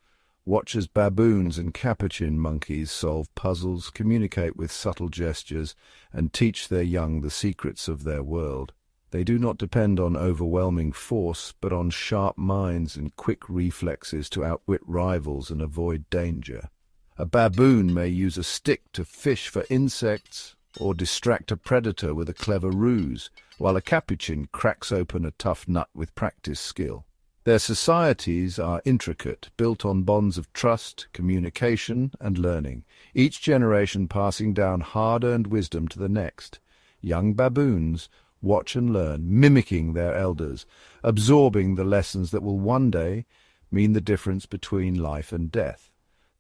Watch as baboons and capuchin monkeys solve puzzles, communicate with subtle gestures, and teach their young the secrets of their world. They do not depend on overwhelming force, but on sharp minds and quick reflexes to outwit rivals and avoid danger. A baboon may use a stick to fish for insects or distract a predator with a clever ruse, while a capuchin cracks open a tough nut with practiced skill. Their societies are intricate, built on bonds of trust, communication, and learning, each generation passing down hard-earned wisdom to the next. Young baboons watch and learn, mimicking their elders, absorbing the lessons that will one day mean the difference between life and death.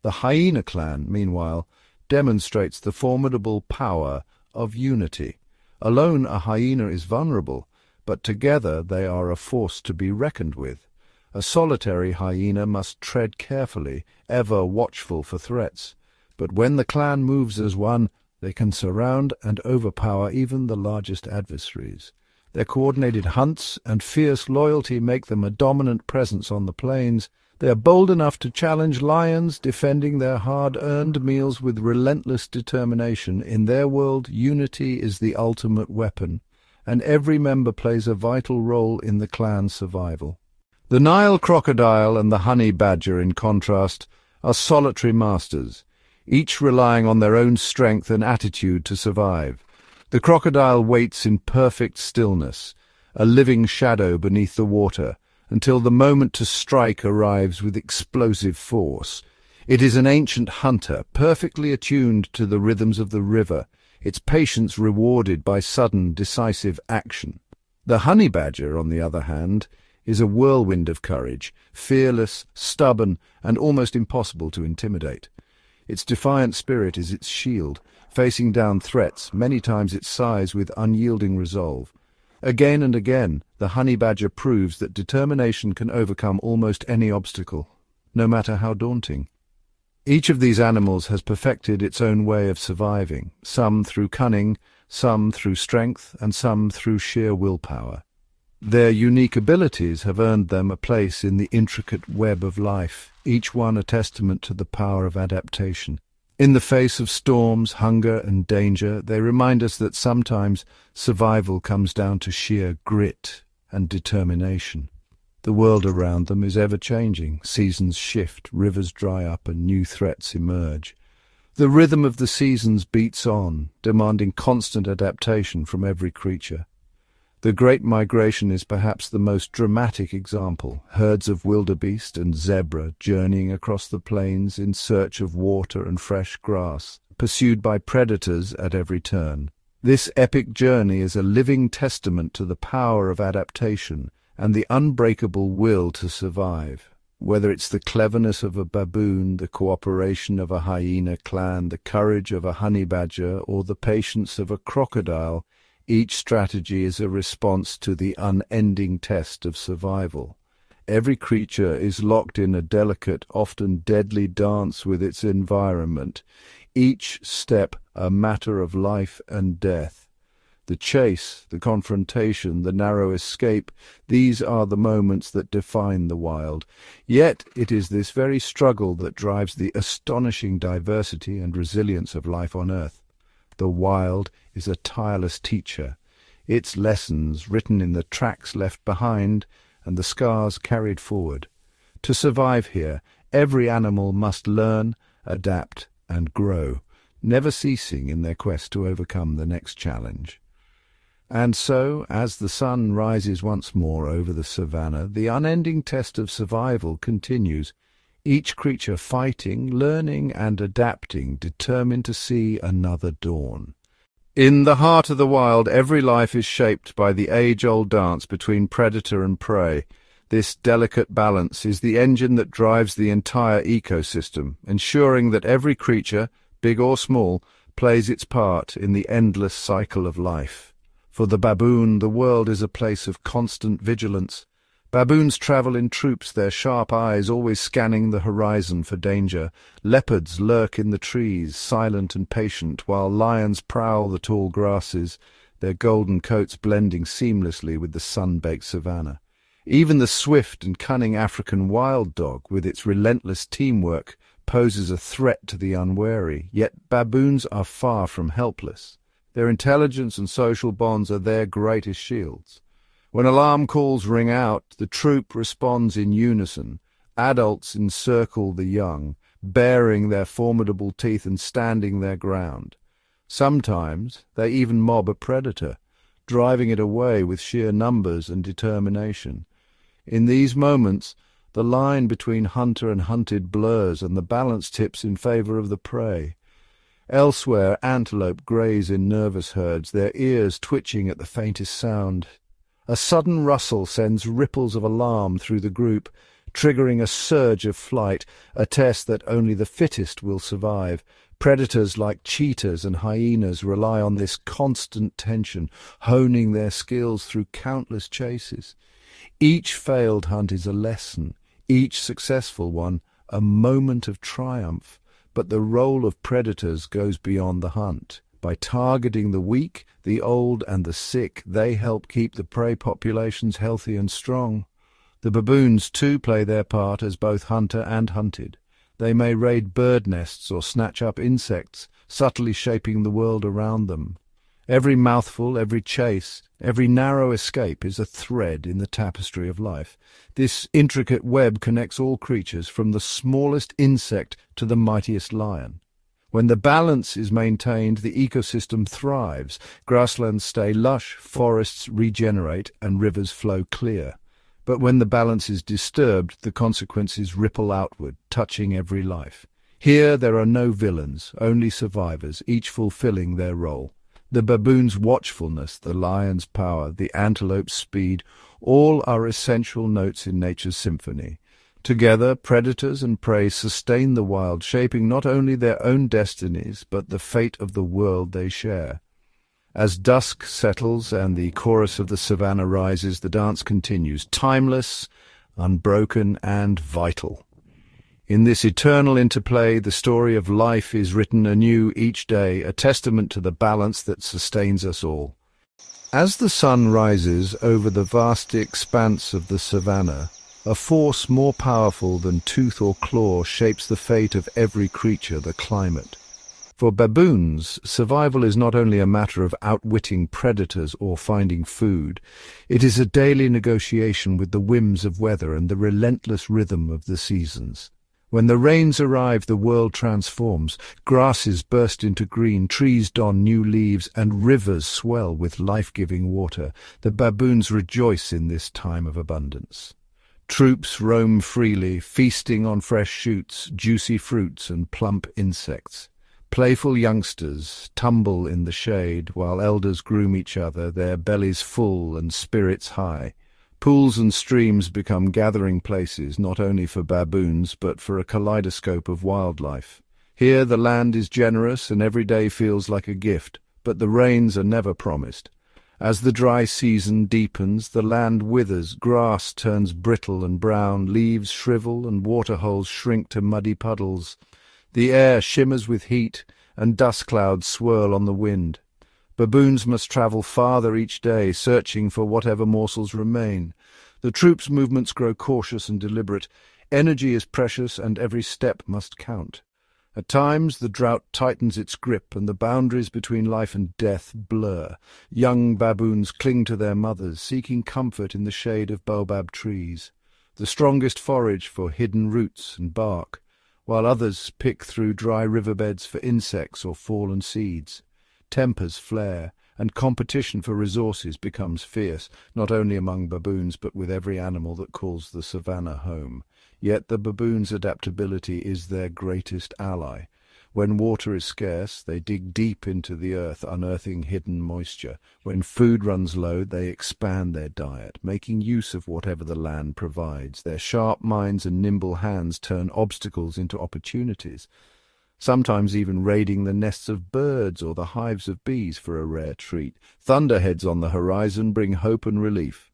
The hyena clan, meanwhile, demonstrates the formidable power of unity. Alone, a hyena is vulnerable, but together they are a force to be reckoned with. A solitary hyena must tread carefully, ever watchful for threats. But when the clan moves as one, they can surround and overpower even the largest adversaries. Their coordinated hunts and fierce loyalty make them a dominant presence on the plains. They are bold enough to challenge lions, defending their hard-earned meals with relentless determination. In their world, unity is the ultimate weapon, and every member plays a vital role in the clan's survival. The Nile crocodile and the honey badger, in contrast, are solitary masters, each relying on their own strength and attitude to survive. The crocodile waits in perfect stillness, a living shadow beneath the water, until the moment to strike arrives with explosive force. It is an ancient hunter, perfectly attuned to the rhythms of the river, its patience rewarded by sudden, decisive action. The honey badger, on the other hand, is a whirlwind of courage, fearless, stubborn, and almost impossible to intimidate. Its defiant spirit is its shield, facing down threats, many times its size, with unyielding resolve. Again and again, the honey badger proves that determination can overcome almost any obstacle, no matter how daunting. Each of these animals has perfected its own way of surviving, some through cunning, some through strength, and some through sheer willpower. Their unique abilities have earned them a place in the intricate web of life, each one a testament to the power of adaptation. In the face of storms, hunger, and danger, they remind us that sometimes survival comes down to sheer grit and determination. The world around them is ever-changing. Seasons shift, rivers dry up, and new threats emerge. The rhythm of the seasons beats on, demanding constant adaptation from every creature. The Great Migration is perhaps the most dramatic example. Herds of wildebeest and zebra journeying across the plains in search of water and fresh grass, pursued by predators at every turn. This epic journey is a living testament to the power of adaptation and the unbreakable will to survive. Whether it's the cleverness of a baboon, the cooperation of a hyena clan, the courage of a honey badger, or the patience of a crocodile, each strategy is a response to the unending test of survival. Every creature is locked in a delicate, often deadly dance with its environment, each step a matter of life and death. The chase, the confrontation, the narrow escape, these are the moments that define the wild. Yet it is this very struggle that drives the astonishing diversity and resilience of life on Earth. The wild is a tireless teacher, its lessons written in the tracks left behind and the scars carried forward. To survive here, every animal must learn, adapt, and grow, never ceasing in their quest to overcome the next challenge. And so, as the sun rises once more over the savanna, the unending test of survival continues. each creature fighting, learning and adapting, determined to see another dawn. In the heart of the wild, every life is shaped by the age-old dance between predator and prey. This delicate balance is the engine that drives the entire ecosystem, ensuring that every creature, big or small, plays its part in the endless cycle of life. For the baboon, the world is a place of constant vigilance. Baboons travel in troops, their sharp eyes always scanning the horizon for danger. Leopards lurk in the trees, silent and patient, while lions prowl the tall grasses, their golden coats blending seamlessly with the sun-baked savanna. Even the swift and cunning African wild dog, with its relentless teamwork, poses a threat to the unwary, yet baboons are far from helpless. Their intelligence and social bonds are their greatest shields. When alarm calls ring out, the troop responds in unison. Adults encircle the young, baring their formidable teeth and standing their ground. Sometimes they even mob a predator, driving it away with sheer numbers and determination. In these moments, the line between hunter and hunted blurs and the balance tips in favor of the prey. Elsewhere, antelope graze in nervous herds, their ears twitching at the faintest sound. A sudden rustle sends ripples of alarm through the group, triggering a surge of flight, a test that only the fittest will survive. Predators like cheetahs and hyenas rely on this constant tension, honing their skills through countless chases. Each failed hunt is a lesson, each successful one a moment of triumph. But the role of predators goes beyond the hunt. By targeting the weak, the old and the sick, they help keep the prey populations healthy and strong. The baboons, too, play their part as both hunter and hunted. They may raid bird nests or snatch up insects, subtly shaping the world around them. Every mouthful, every chase, every narrow escape is a thread in the tapestry of life. This intricate web connects all creatures, from the smallest insect to the mightiest lion. When the balance is maintained, the ecosystem thrives. Grasslands stay lush, forests regenerate, and rivers flow clear. But when the balance is disturbed, the consequences ripple outward, touching every life. Here there are no villains, only survivors, each fulfilling their role. The baboon's watchfulness, the lion's power, the antelope's speed, all are essential notes in nature's symphony. Together, predators and prey sustain the wild, shaping not only their own destinies, but the fate of the world they share. As dusk settles and the chorus of the savanna rises, the dance continues, timeless, unbroken, and vital. In this eternal interplay, the story of life is written anew each day, a testament to the balance that sustains us all. As the sun rises over the vast expanse of the savanna, a force more powerful than tooth or claw shapes the fate of every creature, the climate. For baboons, survival is not only a matter of outwitting predators or finding food. It is a daily negotiation with the whims of weather and the relentless rhythm of the seasons. When the rains arrive, the world transforms. Grasses burst into green, trees don new leaves, and rivers swell with life-giving water. The baboons rejoice in this time of abundance. Troops roam freely, feasting on fresh shoots, juicy fruits, and plump insects. Playful youngsters tumble in the shade, while elders groom each other, their bellies full and spirits high. Pools and streams become gathering places, not only for baboons, but for a kaleidoscope of wildlife. Here the land is generous, and every day feels like a gift, but the rains are never promised. As the dry season deepens, the land withers, grass turns brittle and brown, leaves shrivel, and waterholes shrink to muddy puddles. The air shimmers with heat, and dust clouds swirl on the wind. Baboons must travel farther each day, searching for whatever morsels remain. The troops' movements grow cautious and deliberate. Energy is precious, and every step must count. At times the drought tightens its grip, and the boundaries between life and death blur. Young baboons cling to their mothers, seeking comfort in the shade of baobab trees. The strongest forage for hidden roots and bark, while others pick through dry riverbeds for insects or fallen seeds. Tempers flare, and competition for resources becomes fierce, not only among baboons but with every animal that calls the savanna home. Yet the baboon's adaptability is their greatest ally. When water is scarce, they dig deep into the earth, unearthing hidden moisture. When food runs low, they expand their diet, making use of whatever the land provides. Their sharp minds and nimble hands turn obstacles into opportunities, sometimes even raiding the nests of birds or the hives of bees for a rare treat. Thunderheads on the horizon bring hope and relief.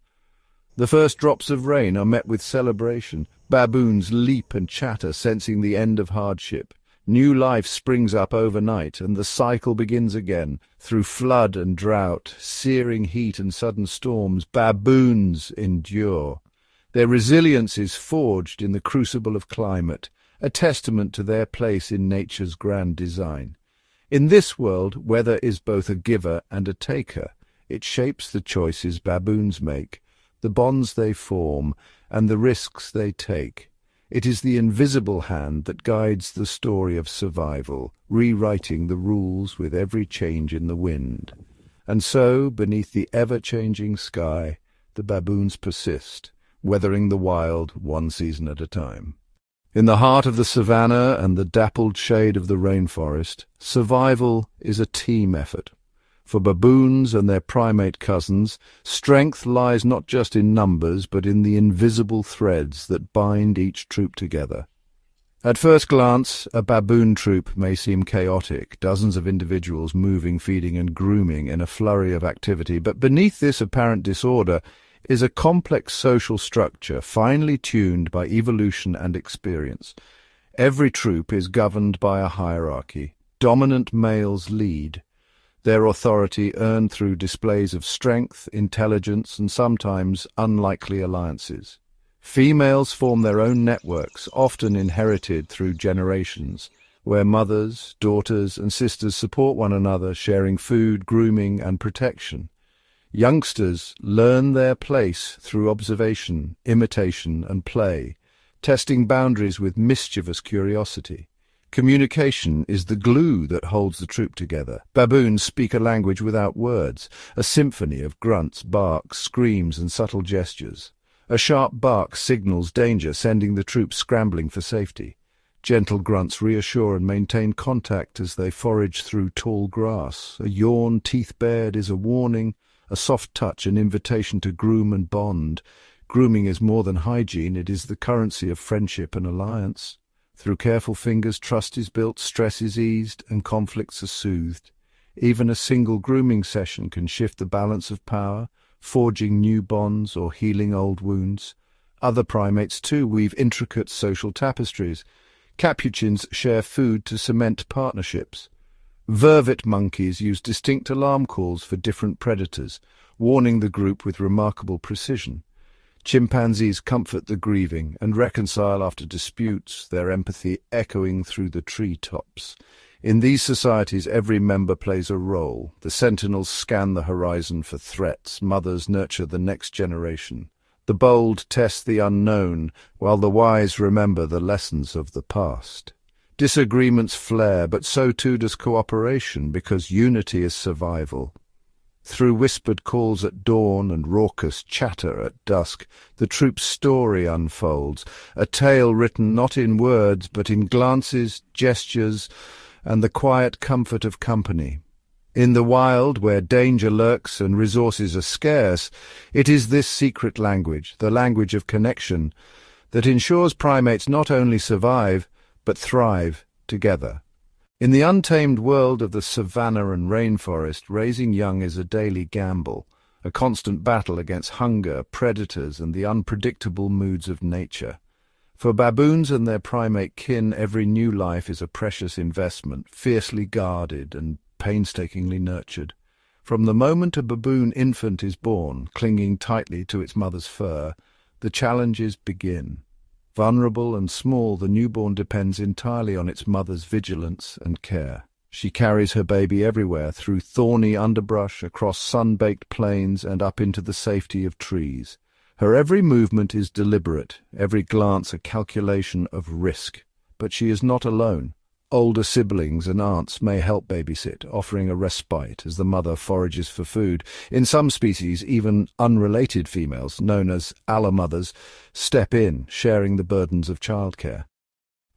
The first drops of rain are met with celebration. Baboons leap and chatter, sensing the end of hardship. New life springs up overnight, and the cycle begins again. Through flood and drought, searing heat and sudden storms, baboons endure. Their resilience is forged in the crucible of climate, a testament to their place in nature's grand design. In this world, weather is both a giver and a taker. It shapes the choices baboons make, the bonds they form, and the risks they take. It is the invisible hand that guides the story of survival, rewriting the rules with every change in the wind. And so, beneath the ever-changing sky, the baboons persist, weathering the wild one season at a time. In the heart of the savanna and the dappled shade of the rainforest, survival is a team effort. For baboons and their primate cousins, strength lies not just in numbers, but in the invisible threads that bind each troop together. At first glance, a baboon troop may seem chaotic, dozens of individuals moving, feeding, and grooming in a flurry of activity, but beneath this apparent disorder is a complex social structure, finely tuned by evolution and experience. Every troop is governed by a hierarchy. Dominant males lead, their authority earned through displays of strength, intelligence, and sometimes unlikely alliances. Females form their own networks, often inherited through generations, where mothers, daughters, and sisters support one another, sharing food, grooming, and protection. Youngsters learn their place through observation, imitation, and play, testing boundaries with mischievous curiosity. Communication is the glue that holds the troop together. Baboons speak a language without words, a symphony of grunts, barks, screams, and subtle gestures. A sharp bark signals danger, sending the troop scrambling for safety. Gentle grunts reassure and maintain contact as they forage through tall grass. A yawn, teeth bared, is a warning, a soft touch an invitation to groom and bond. Grooming is more than hygiene, it is the currency of friendship and alliance. Through careful fingers, trust is built, stress is eased, and conflicts are soothed. Even a single grooming session can shift the balance of power, forging new bonds or healing old wounds. Other primates, too, weave intricate social tapestries. Capuchins share food to cement partnerships. Vervet monkeys use distinct alarm calls for different predators, warning the group with remarkable precision. Chimpanzees comfort the grieving and reconcile after disputes, their empathy echoing through the tree-tops. In these societies, every member plays a role. The sentinels scan the horizon for threats. Mothers nurture the next generation. The bold test the unknown, while the wise remember the lessons of the past. Disagreements flare, but so too does cooperation, because unity is survival. Through whispered calls at dawn and raucous chatter at dusk, the troop's story unfolds, a tale written not in words, but in glances, gestures, and the quiet comfort of company. In the wild, where danger lurks and resources are scarce, it is this secret language, the language of connection, that ensures primates not only survive, but thrive together. In the untamed world of the savanna and rainforest, raising young is a daily gamble, a constant battle against hunger, predators, and the unpredictable moods of nature. For baboons and their primate kin, every new life is a precious investment, fiercely guarded and painstakingly nurtured. From the moment a baboon infant is born, clinging tightly to its mother's fur, the challenges begin. Vulnerable and small, the newborn depends entirely on its mother's vigilance and care. She carries her baby everywhere, through thorny underbrush, across sun-baked plains, and up into the safety of trees. Her every movement is deliberate, every glance a calculation of risk. But she is not alone. Older siblings and aunts may help babysit, offering a respite as the mother forages for food. In some species, even unrelated females, known as alla-mothers, step in, sharing the burdens of childcare.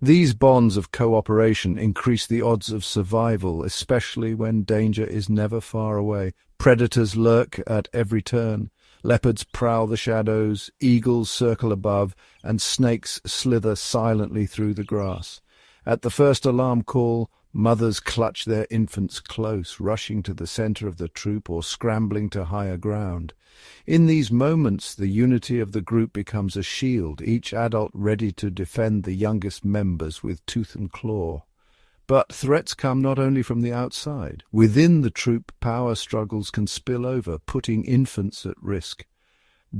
These bonds of cooperation increase the odds of survival, especially when danger is never far away. Predators lurk at every turn. Leopards prowl the shadows, eagles circle above, and snakes slither silently through the grass. At the first alarm call, mothers clutch their infants close, rushing to the center of the troop or scrambling to higher ground. In these moments, the unity of the group becomes a shield, each adult ready to defend the youngest members with tooth and claw. But threats come not only from the outside. Within the troop, power struggles can spill over, putting infants at risk.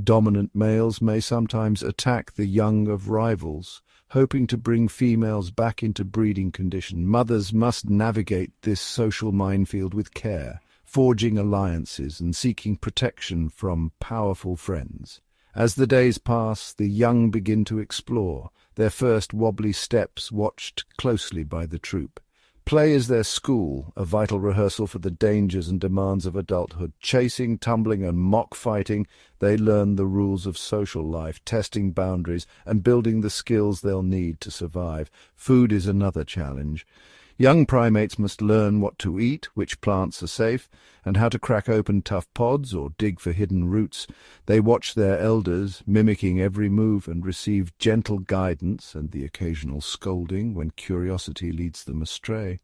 Dominant males may sometimes attack the young of rivals, hoping to bring females back into breeding condition. Mothers must navigate this social minefield with care, forging alliances and seeking protection from powerful friends. As the days pass, the young begin to explore, their first wobbly steps watched closely by the troop. Play is their school, a vital rehearsal for the dangers and demands of adulthood. Chasing, tumbling, and mock fighting, they learn the rules of social life, testing boundaries, and building the skills they'll need to survive. Food is another challenge. Young primates must learn what to eat, which plants are safe, and how to crack open tough pods or dig for hidden roots. They watch their elders, mimicking every move, and receive gentle guidance and the occasional scolding when curiosity leads them astray.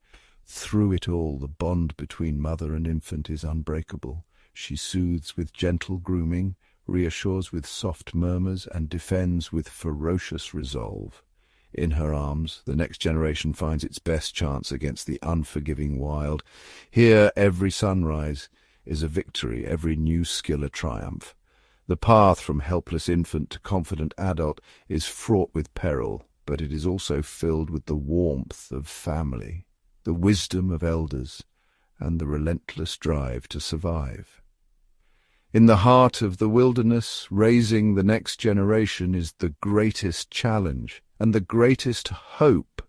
Through it all, the bond between mother and infant is unbreakable. She soothes with gentle grooming, reassures with soft murmurs, and defends with ferocious resolve. In her arms, the next generation finds its best chance against the unforgiving wild. Here, every sunrise is a victory, every new skill a triumph. The path from helpless infant to confident adult is fraught with peril, but it is also filled with the warmth of family, the wisdom of elders, and the relentless drive to survive. In the heart of the wilderness, raising the next generation is the greatest challenge and the greatest hope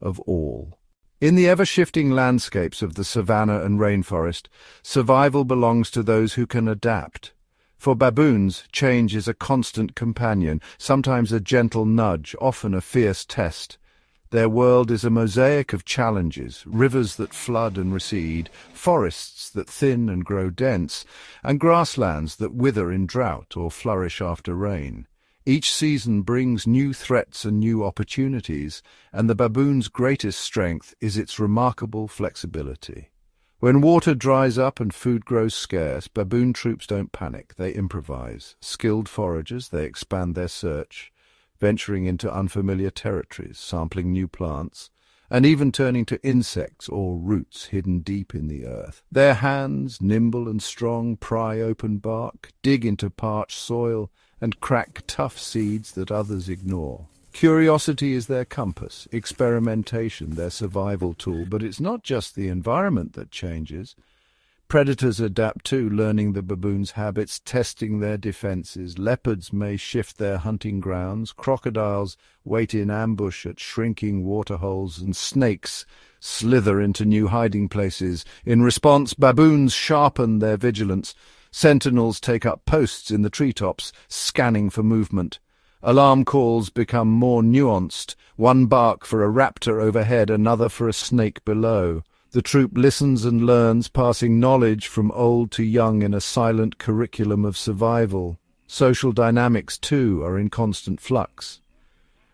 of all. In the ever-shifting landscapes of the savanna and rainforest, survival belongs to those who can adapt. For baboons, change is a constant companion, sometimes a gentle nudge, often a fierce test. Their world is a mosaic of challenges, rivers that flood and recede, forests that thin and grow dense, and grasslands that wither in drought or flourish after rain. Each season brings new threats and new opportunities, and the baboon's greatest strength is its remarkable flexibility. When water dries up and food grows scarce, baboon troops don't panic, they improvise. Skilled foragers, they expand their search, venturing into unfamiliar territories, sampling new plants, and even turning to insects or roots hidden deep in the earth. Their hands, nimble and strong, pry open bark, dig into parched soil, and crack tough seeds that others ignore. Curiosity is their compass, experimentation their survival tool, but it's not just the environment that changes. Predators adapt too, learning the baboon's habits, testing their defenses. Leopards may shift their hunting grounds, crocodiles wait in ambush at shrinking waterholes, and snakes slither into new hiding places. In response, baboons sharpen their vigilance. Sentinels take up posts in the treetops, scanning for movement. Alarm calls become more nuanced, one bark for a raptor overhead, another for a snake below. The troop listens and learns, passing knowledge from old to young in a silent curriculum of survival. Social dynamics, too, are in constant flux.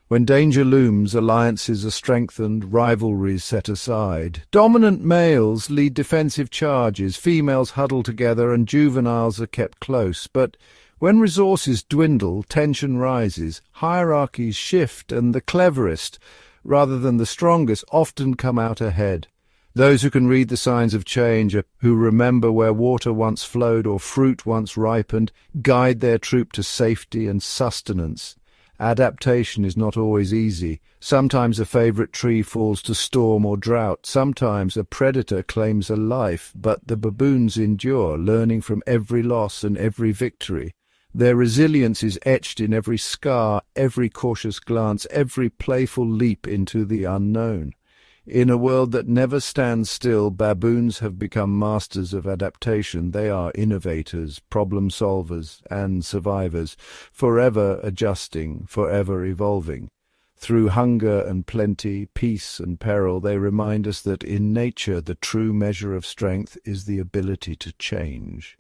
When danger looms, alliances are strengthened, rivalries set aside. Dominant males lead defensive charges, females huddle together, and juveniles are kept close. But when resources dwindle, tension rises, hierarchies shift, and the cleverest, rather than the strongest, often come out ahead. Those who can read the signs of change, who remember where water once flowed or fruit once ripened, guide their troop to safety and sustenance. Adaptation is not always easy. Sometimes a favorite tree falls to storm or drought. Sometimes a predator claims a life, but the baboons endure, learning from every loss and every victory. Their resilience is etched in every scar, every cautious glance, every playful leap into the unknown. In a world that never stands still, baboons have become masters of adaptation. They are innovators, problem solvers, and survivors, forever adjusting, forever evolving. Through hunger and plenty, peace and peril, they remind us that in nature the true measure of strength is the ability to change.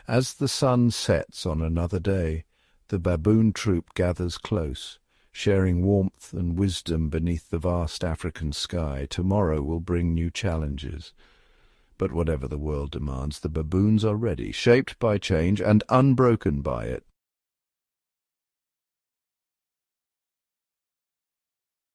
As the sun sets on another day, the baboon troop gathers close, sharing warmth and wisdom beneath the vast African sky. Tomorrow will bring new challenges. But whatever the world demands, the baboons are ready, shaped by change and unbroken by it.